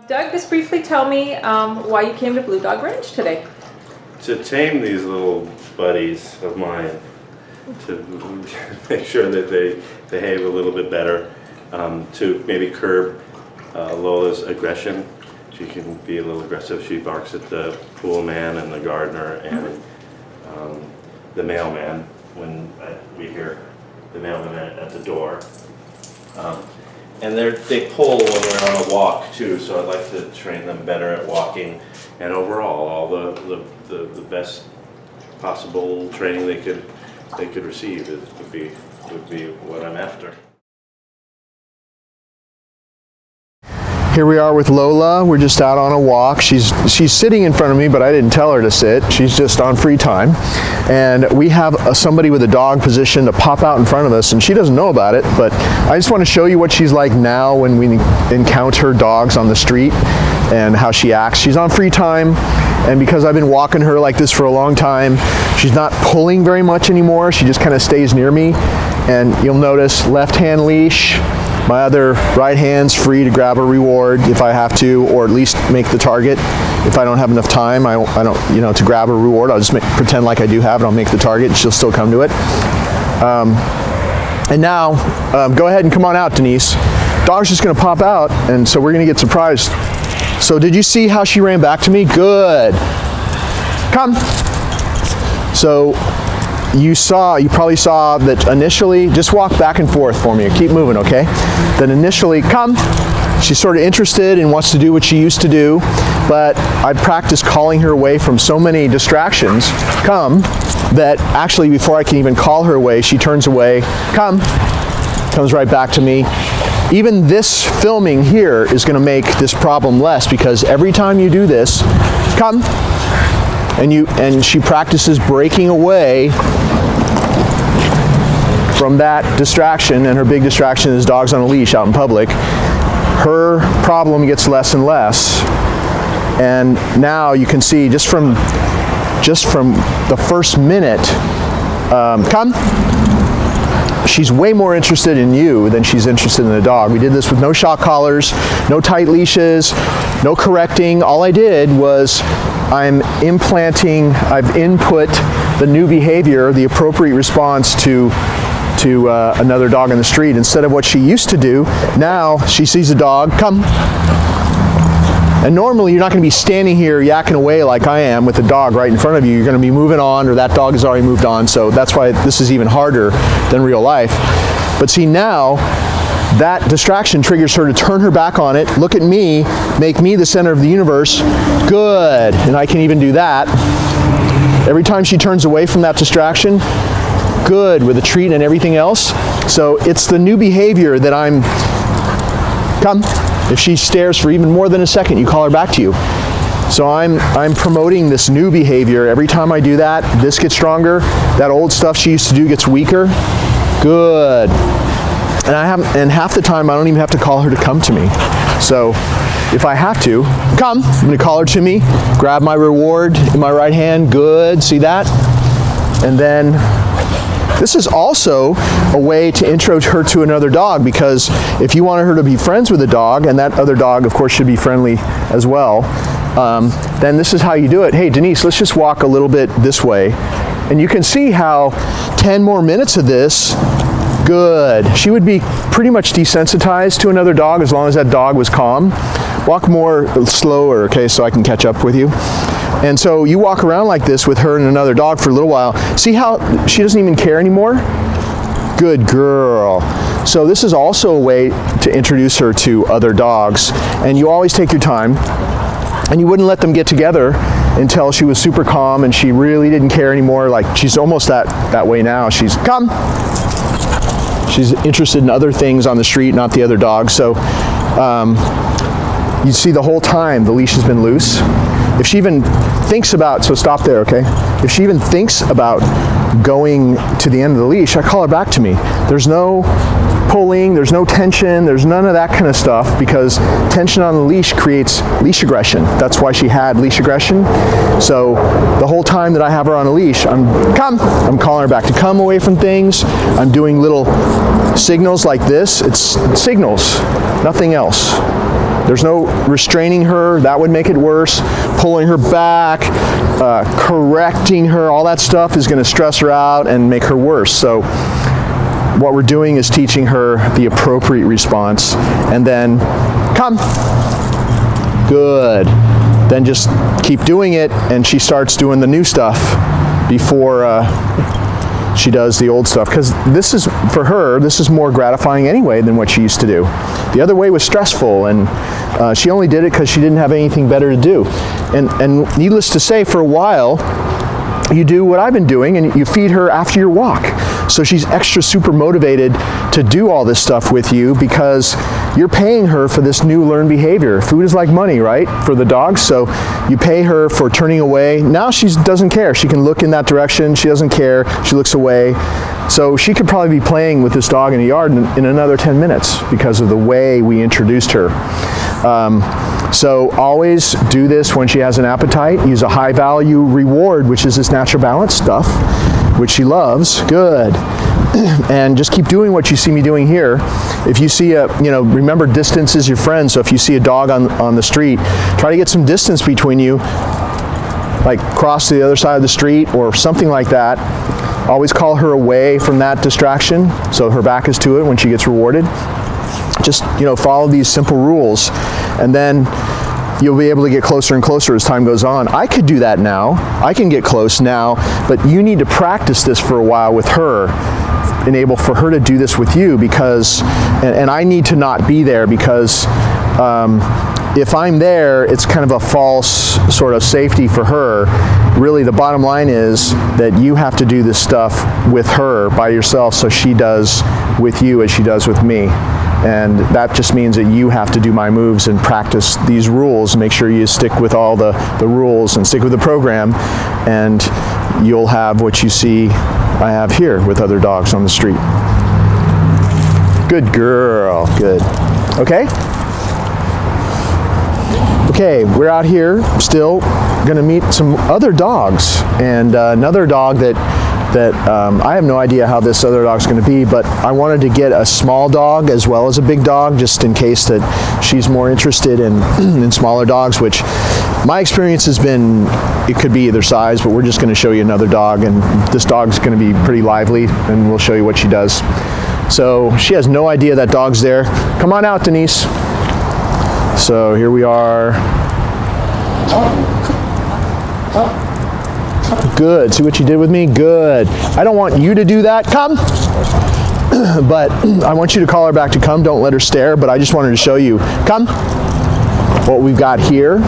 Doug, just briefly tell me why you came to Blue Dog Ranch today. To tame these little buddies of mine, to make sure that they behave a little bit better, to maybe curb Lola's aggression. She can be a little aggressive. She barks at the pool man and the gardener and the mailman when we hear the mailman at the door. And they pull when they're on a walk too, so I'd like to train them better at walking, and overall all the best possible training they could receive would be what I'm after. Here we are with Lola. We're just out on a walk. She's sitting in front of me, but I didn't tell her to sit. She's just on free time. And we have somebody with a dog positioned to pop out in front of us, and she doesn't know about it, but I just want to show you what she's like now when we encounter dogs on the street and how she acts. She's on free time, and because I've been walking her like this for a long time, she's not pulling very much anymore. She just kind of stays near me. And you'll notice left hand leash. My other right hand's free to grab a reward if I have to, or at least make the target. If I don't have enough time, I don't, to grab a reward, I'll just pretend like I do have it. I'll make the target, and she'll still come to it. And now, go ahead and come on out, Denise. Dog's just gonna pop out, and so we're gonna get surprised. So did you see how she ran back to me? Good. Come. So you probably saw that initially, just walk back and forth for me, keep moving, okay? Then initially, come, she's sort of interested and wants to do what she used to do, but I practiced calling her away from so many distractions, come, that actually before I can even call her away, she turns away, come, comes right back to me. Even this filming here is gonna make this problem less, because every time you do this, come, and she practices breaking away from that distraction, and her big distraction is dogs on a leash out in public. Her problem gets less and less, and now you can see just from the first minute, come, she's way more interested in you than she's interested in the dog. We did this with no shock collars, no tight leashes, no correcting. All I did was I've input the new behavior, the appropriate response to another dog on the street. Instead of what she used to do, now she sees a dog, come. And normally you're not going to be standing here yakking away like I am with the dog right in front of you. You're going to be moving on, or that dog has already moved on. So that's why this is even harder than real life. But see, now that distraction triggers her to turn her back on it, look at me, make me the center of the universe. Good. And I can even do that. Every time she turns away from that distraction, good, with a treat and everything else. So it's the new behavior that I'm, come. If she stares for even more than a second, you call her back to you. So I'm promoting this new behavior. Every time I do that, this gets stronger. That old stuff she used to do gets weaker. Good. And half the time I don't even have to call her to come to me. So if I have to, come, I'm gonna call her to me, grab my reward in my right hand, good, see that? And then this is also a way to intro her to another dog, because if you want her to be friends with a dog, and that other dog of course should be friendly as well, then this is how you do it. Hey Denise, let's just walk a little bit this way. And you can see how 10 more minutes of this, good. She would be pretty much desensitized to another dog as long as that dog was calm. Walk more slower, okay, so I can catch up with you. And so you walk around like this with her and another dog for a little while. See how she doesn't even care anymore? Good girl. So this is also a way to introduce her to other dogs. And you always take your time, and you wouldn't let them get together until she was super calm and she really didn't care anymore. Like she's almost that way now. She's come. She's interested in other things on the street, not the other dog. So you see the whole time the leash has been loose. If she even thinks about, so stop there, okay? If she even thinks about going to the end of the leash, I call her back to me. There's no pulling, there's no tension, there's none of that kind of stuff, because tension on the leash creates leash aggression. That's why she had leash aggression. So the whole time that I have her on a leash, I'm calling her back to come away from things. I'm doing little signals like this. It's signals, nothing else. There's no restraining her, that would make it worse. Pulling her back, correcting her, all that stuff is going to stress her out and make her worse. So what we're doing is teaching her the appropriate response, and then come. Good. Then just keep doing it, and she starts doing the new stuff before she does the old stuff, because this is, for her, this is more gratifying anyway than what she used to do. The other way was stressful, and she only did it because she didn't have anything better to do. And needless to say, for a while, you do what I've been doing, and you feed her after your walk. So she's extra super motivated to do all this stuff with you because you're paying her for this new learned behavior. Food is like money, right, for the dogs. So you pay her for turning away. Now she doesn't care. She can look in that direction. She doesn't care. She looks away. So she could probably be playing with this dog in the yard in another 10 minutes because of the way we introduced her. So always do this when she has an appetite. Use a high value reward, which is this natural balance stuff, which she loves. Good. And just keep doing what you see me doing here. If you see remember, distance is your friend. So if you see a dog on the street, try to get some distance between you, like cross to the other side of the street or something like that. Always call her away from that distraction so her back is to it when she gets rewarded. Just, follow these simple rules, and then you'll be able to get closer and closer as time goes on. I could do that now. I can get close now, but you need to practice this for a while with her, enable for her to do this with you, because, and I need to not be there, because if I'm there, it's kind of a false sort of safety for her. Really, the bottom line is that you have to do this stuff with her by yourself, so she does with you as she does with me. And that just means that you have to do my moves and practice these rules. Make sure you stick with all the rules and stick with the program, and you'll have what you see I have here with other dogs on the street. Good girl. Good. Okay? Okay, we're out here still going to meet some other dogs, and another dog that I have no idea how this other dog's going to be, but I wanted to get a small dog as well as a big dog, just in case that she's more interested in smaller dogs, which my experience has been it could be either size, but we're just going to show you another dog, and this dog's going to be pretty lively, and we'll show you what she does. So she has no idea that dog's there. Come on out, Denise. So here we are. Good. See what you did with me? Good. I don't want you to do that. Come. But I want you to call her back to come. Don't let her stare, but I just wanted to show you. Come. What we've got here.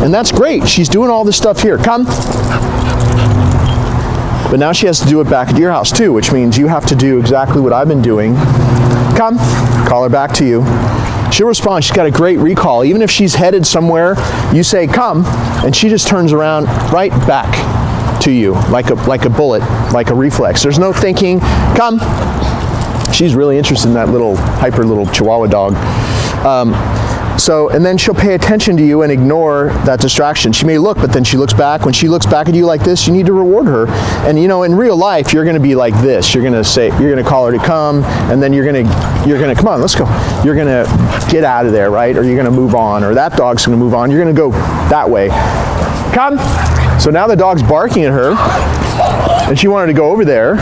And that's great. She's doing all this stuff here. Come. But now she has to do it back at your house too, which means you have to do exactly what I've been doing. Come. Call her back to you. She'll respond. She's got a great recall. Even if she's headed somewhere, you say, come, and she just turns around right back to you, like a bullet, like a reflex. There's no thinking, come. She's really interested in that hyper little Chihuahua dog. And then she'll pay attention to you and ignore that distraction. She may look, but then she looks back. When she looks back at you like this, you need to reward her. And in real life, you're going to be like this. You're going to call her to come, and then you're going to come on, let's go. You're going to get out of there, right? Or you're going to move on, or that dog's going to move on. You're going to go that way. Come. So now the dog's barking at her, and she wanted to go over there.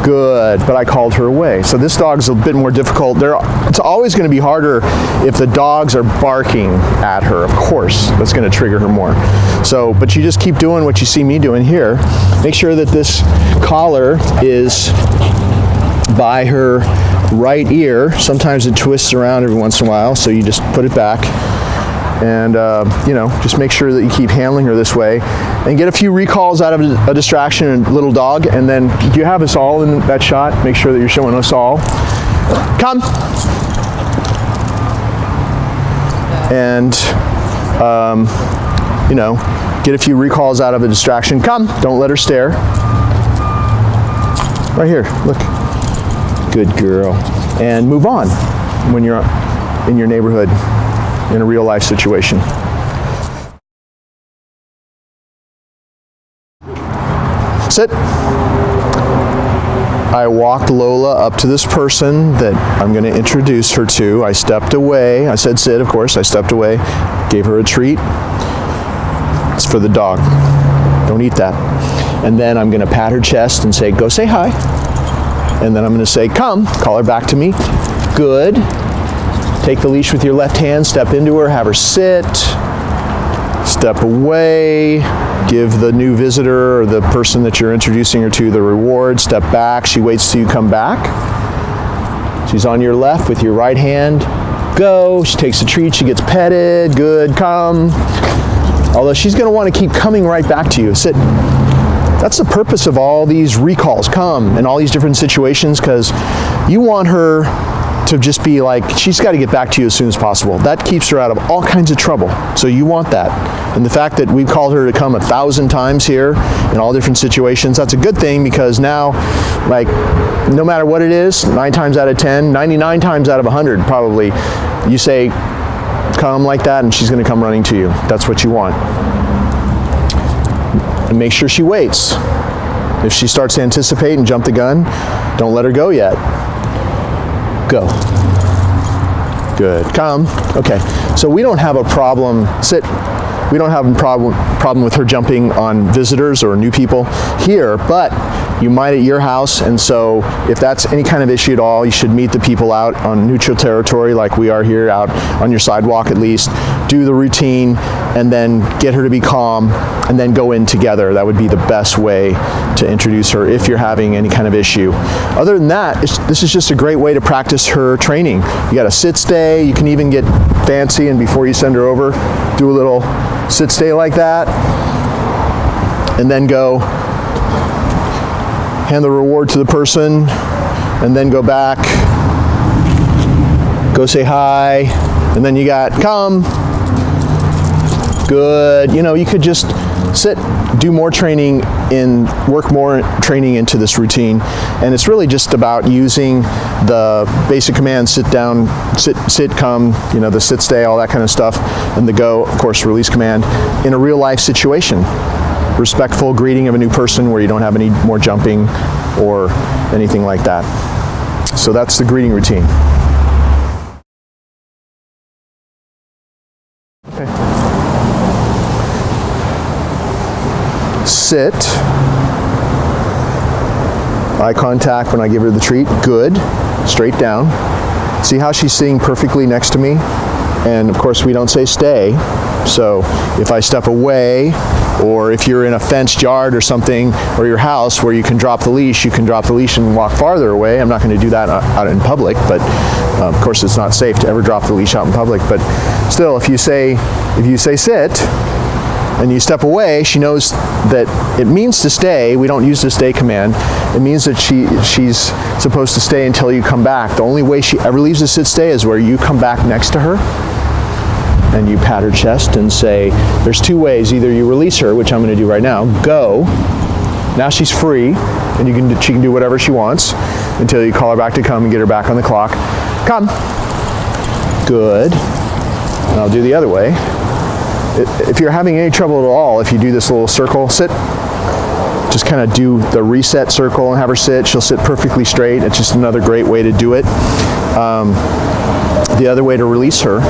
Good, but I called her away. So this dog's a bit more difficult. It's always going to be harder if the dogs are barking at her. Of course, that's going to trigger her more. So, but you just keep doing what you see me doing here. Make sure that this collar is by her right ear. Sometimes it twists around every once in a while, so you just put it back. And, just make sure that you keep handling her this way. And get a few recalls out of a distraction and little dog. And then, do you have us all in that shot? Make sure that you're showing us all. Come. And, get a few recalls out of a distraction. Come. Don't let her stare. Right here. Look. Good girl. And move on when you're in your neighborhood in a real life situation. Sit. I walked Lola up to this person that I'm going to introduce her to. I stepped away. I said sit, of course. I stepped away, gave her a treat. It's for the dog. Don't eat that. And then I'm going to pat her chest and say, go say hi. And then I'm going to say, come, call her back to me. Good. Take the leash with your left hand, step into her, have her sit. Step away, give the new visitor or the person that you're introducing her to the reward, step back, she waits till you come back. She's on your left with your right hand, go, she takes a treat, she gets petted, good, come. Although she's gonna wanna keep coming right back to you, sit. That's the purpose of all these recalls, come, and all these different situations, because you want her to just be like, she's got to get back to you as soon as possible. That keeps her out of all kinds of trouble. So you want that. And the fact that we've called her to come 1,000 times here in all different situations, that's a good thing, because now, like, no matter what it is, 9 times out of 10, 99 times out of 100 probably, you say, come like that, and she's going to come running to you. That's what you want. And make sure she waits. If she starts to anticipate and jump the gun, don't let her go yet. Go. Good. Come. Okay. So we don't have a problem. Sit. We don't have a problem with her jumping on visitors or new people here, but you might at your house, and so if that's any kind of issue at all, you should meet the people out on neutral territory like we are here, out on your sidewalk at least, do the routine, and then get her to be calm, and then go in together. That would be the best way to introduce her if you're having any kind of issue. Other than that, this is just a great way to practice her training. You got a sit stay, you can even get fancy, and before you send her over, do a little sit stay like that, and then go hand the reward to the person, and then go back, go say hi, and then you got come, good. You know, you could just sit, do more training work more training into this routine, and it's really just about using the basic commands: sit down, sit, come, you know, the sit, stay, all that kind of stuff, and the go, of course, release command in a real life situation. Respectful greeting of a new person where you don't have any more jumping or anything like that. So that's the greeting routine. Okay. Sit. Eye contact when I give her the treat. Good. Straight down. See how she's sitting perfectly next to me? And of course we don't say stay. So if I step away, or if you're in a fenced yard or something, or your house where you can drop the leash, you can drop the leash and walk farther away. I'm not going to do that out in public, but of course it's not safe to ever drop the leash out in public. But still, if you say sit, and you step away, she knows that it means to stay. We don't use the stay command. It means that she's supposed to stay until you come back. The only way she ever leaves the sit stay is where you come back next to her and you pat her chest and say, there's 2 ways. Either you release her, which I'm going to do right now, go. Now she's free, and she can do whatever she wants until you call her back to come and get her back on the clock. Come. Good. And I'll do the other way. If you're having any trouble at all, if you do this little circle, sit, just kind of do the reset circle and have her sit. She'll sit perfectly straight. It's just another great way to do it. The other way to release her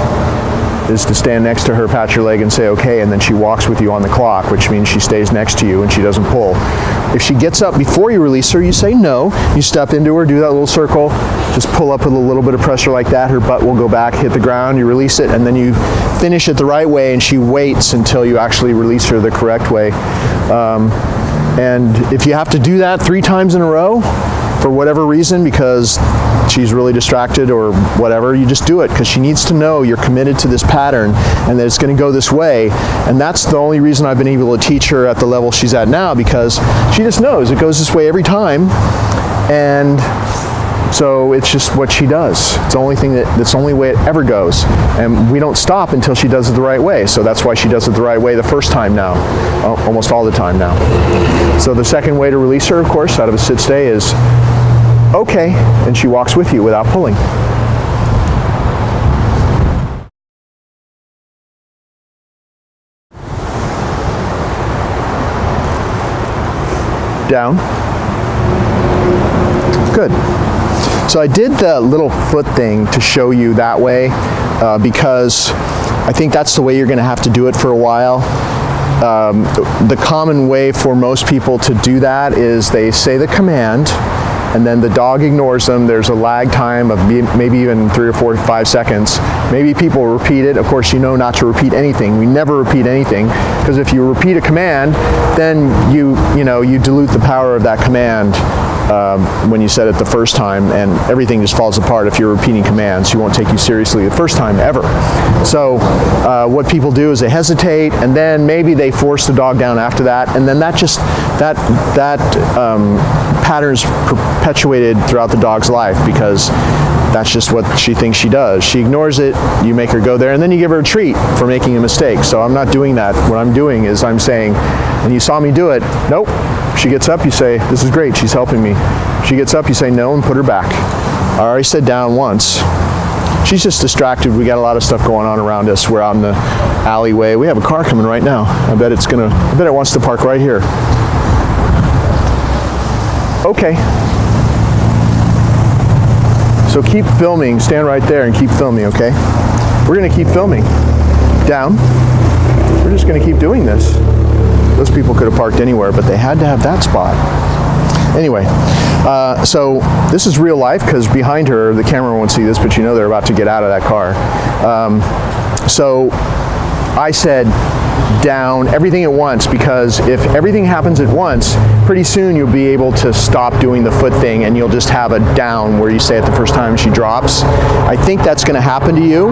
is to stand next to her, pat your leg and say okay, and then she walks with you on the clock, which means she stays next to you and she doesn't pull. If she gets up before you release her, you say no. You step into her, do that little circle, just pull up with a little bit of pressure like that. Her butt will go back, hit the ground, you release it, and then you finish it the right way, and she waits until you actually release her the correct way. And if you have to do that 3 times in a row, for whatever reason, because she's really distracted or whatever, you just do it, because she needs to know you're committed to this pattern and that it's going to go this way. And that's the only reason I've been able to teach her at the level she's at now, because she just knows it goes this way every time, and so it's just what she does. It's the only thing that's the only way it ever goes, and we don't stop until she does it the right way. So that's why she does it the right way the first time now, almost all the time now. So the second way to release her, of course, out of a sit stay is okay, and she walks with you without pulling. Down. Good. So I did the little foot thing to show you that way because I think that's the way you're going to have to do it for a while. The common way for most people to do that is they say the command and then the dog ignores them. There's a lag time of maybe even 3 or 4 to 5 seconds. Maybe people repeat it. Of course, you know not to repeat anything. We never repeat anything, because if you repeat a command, then you dilute the power of that command when you said it the first time, and everything just falls apart if you're repeating commands. She won't take you seriously the first time ever. So what people do is they hesitate, and then maybe they force the dog down after that, and then that pattern's perpetuated throughout the dog's life, because that's just what she thinks she does. She ignores it, you make her go there, and then you give her a treat for making a mistake. So I'm not doing that. What I'm doing is I'm saying, and you saw me do it, nope. She gets up, you say, this is great, she's helping me. She gets up, you say no, and put her back. I already said down once. She's just distracted. We got a lot of stuff going on around us. We're out in the alleyway. We have a car coming right now. I bet it wants to park right here. Okay. So keep filming, stand right there and keep filming, okay? We're gonna keep filming. Down. We're just gonna keep doing this. Those people could have parked anywhere, but they had to have that spot. Anyway, so this is real life, because behind her, the camera won't see this, but you know they're about to get out of that car. So I said down, everything at once, because if everything happens at once, pretty soon you'll be able to stop doing the foot thing and you'll just have a down where you say it the first time she drops. I think that's going to happen to you.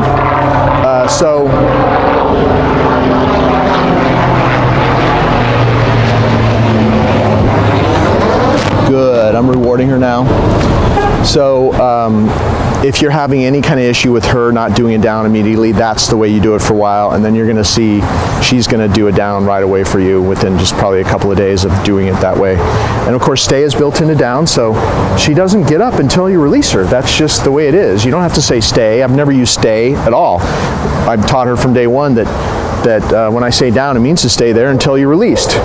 Good, I'm rewarding her now. So if you're having any kind of issue with her not doing it down immediately, that's the way you do it for a while, and then you're going to see she's going to do it down right away for you within just probably a couple of days of doing it that way. And of course, stay is built into down, so she doesn't get up until you release her. That's just the way it is. You don't have to say stay. I've never used stay at all. I've taught her from day one that when I say down, it means to stay there until you're released.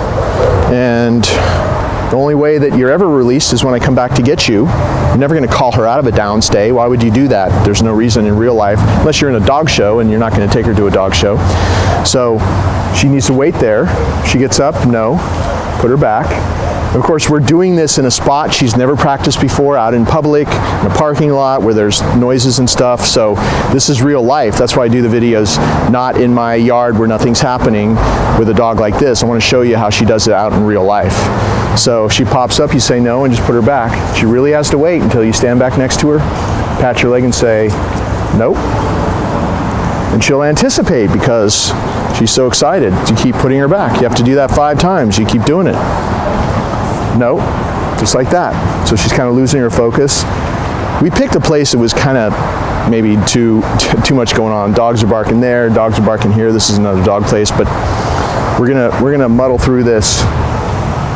And the only way that you're ever released is when I come back to get you. You're never going to call her out of a down stay. Why would you do that? There's no reason in real life, unless you're in a dog show, and you're not going to take her to a dog show. So she needs to wait there. She gets up, no, put her back. Of course, we're doing this in a spot she's never practiced before, out in public, in a parking lot where there's noises and stuff. So this is real life. That's why I do the videos not in my yard where nothing's happening with a dog like this. I want to show you how she does it out in real life. So if she pops up, you say no and just put her back. She really has to wait until you stand back next to her, pat your leg and say nope. And she'll anticipate because she's so excited. You keep putting her back. You have to do that 5 times. You keep doing it. No, just like that. So she's kind of losing her focus. We picked a place that was kind of maybe too much going on. Dogs are barking there, dogs are barking here. This is another dog place, but we're gonna muddle through this.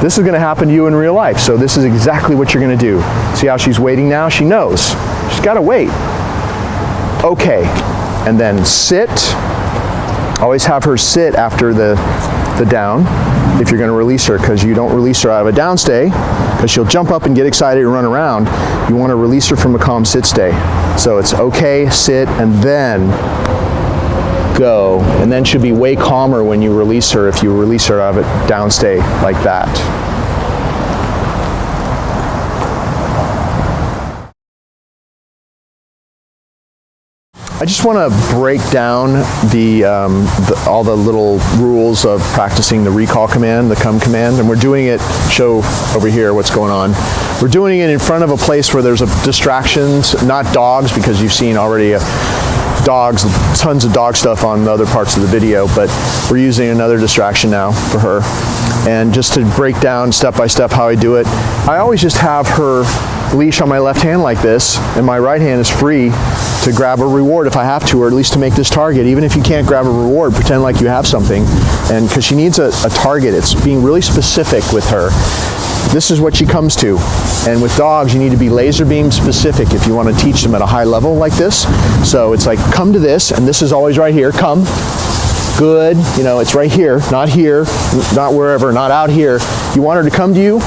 This is gonna happen to you in real life. So this is exactly what you're gonna do. See how she's waiting now? She knows. She's gotta wait. Okay, and then sit. Always have her sit after the down if you're going to release her, because you don't release her out of a down stay because she'll jump up and get excited and run around. You want to release her from a calm sit stay. So it's okay, sit, and then go. And then she'll be way calmer when you release her if you release her out of a down stay like that. I just want to break down all the little rules of practicing the recall command, the come command, and we're doing it, show over here what's going on. We're doing it in front of a place where there's distractions, not dogs, because you've seen already dogs, tons of dog stuff on the other parts of the video, but we're using another distraction now for her. And just to break down step by step how I do it, I always just have her leash on my left hand like this, and my right hand is free to grab a reward if I have to, or at least to make this target. Even if you can't grab a reward, pretend like you have something. And because she needs a target, it's being really specific with her. This is what she comes to. And with dogs, you need to be laser beam specific if you want to teach them at a high level like this. So it's like, come to this, and this is always right here, come. Good, you know, it's right here, not here, not wherever, not out here. You want her to come to you?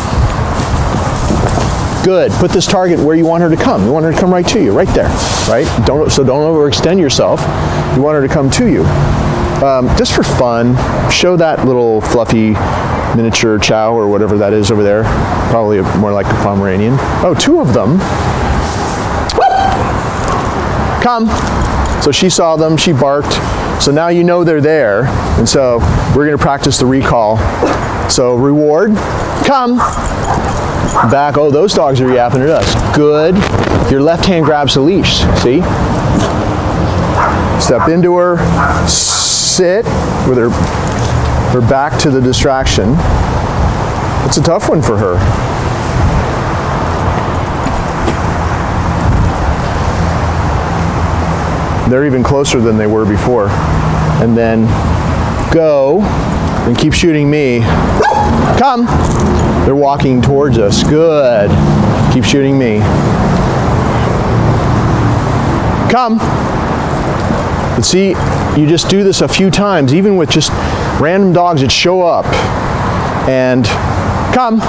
Good. Put this target where you want her to come. You want her to come right to you, right there, right? Don't overextend yourself. You want her to come to you. Just for fun, show that little fluffy miniature chow or whatever that is over there. Probably more like a Pomeranian. Oh, 2 of them. Come. So she saw them, she barked. So now you know they're there. And so we're gonna practice the recall. So reward, come. Back, oh, those dogs are yapping at us. Good. Your left hand grabs the leash, see? Step into her, sit with her back to the distraction. It's a tough one for her. They're even closer than they were before. And then go and keep shooting me. Come. They're walking towards us. Good. Keep shooting me. Come. But see, you just do this a few times, even with just random dogs that show up. And come.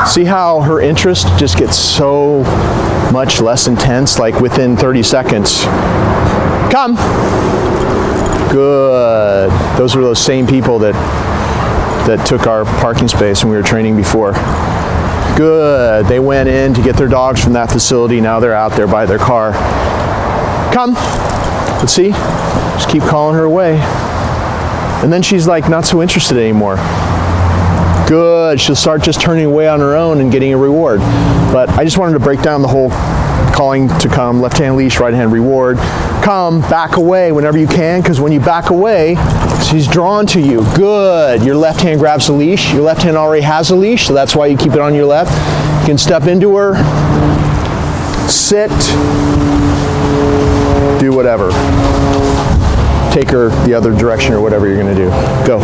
See how her interest just gets so much less intense, like within 30 seconds. Come. Good. Those are those same people that took our parking space when we were training before. Good. They went in to get their dogs from that facility. Now they're out there by their car. Come. Let's see. Just keep calling her away. And then she's like not so interested anymore. Good. She'll start just turning away on her own and getting a reward. But I just wanted to break down the whole calling to come, left hand leash, right hand reward. Come, back away whenever you can, because when you back away, she's drawn to you. Good. Your left hand grabs the leash. Your left hand already has a leash, so that's why you keep it on your left. You can step into her, sit, do whatever. Take her the other direction or whatever you're going to do. Go.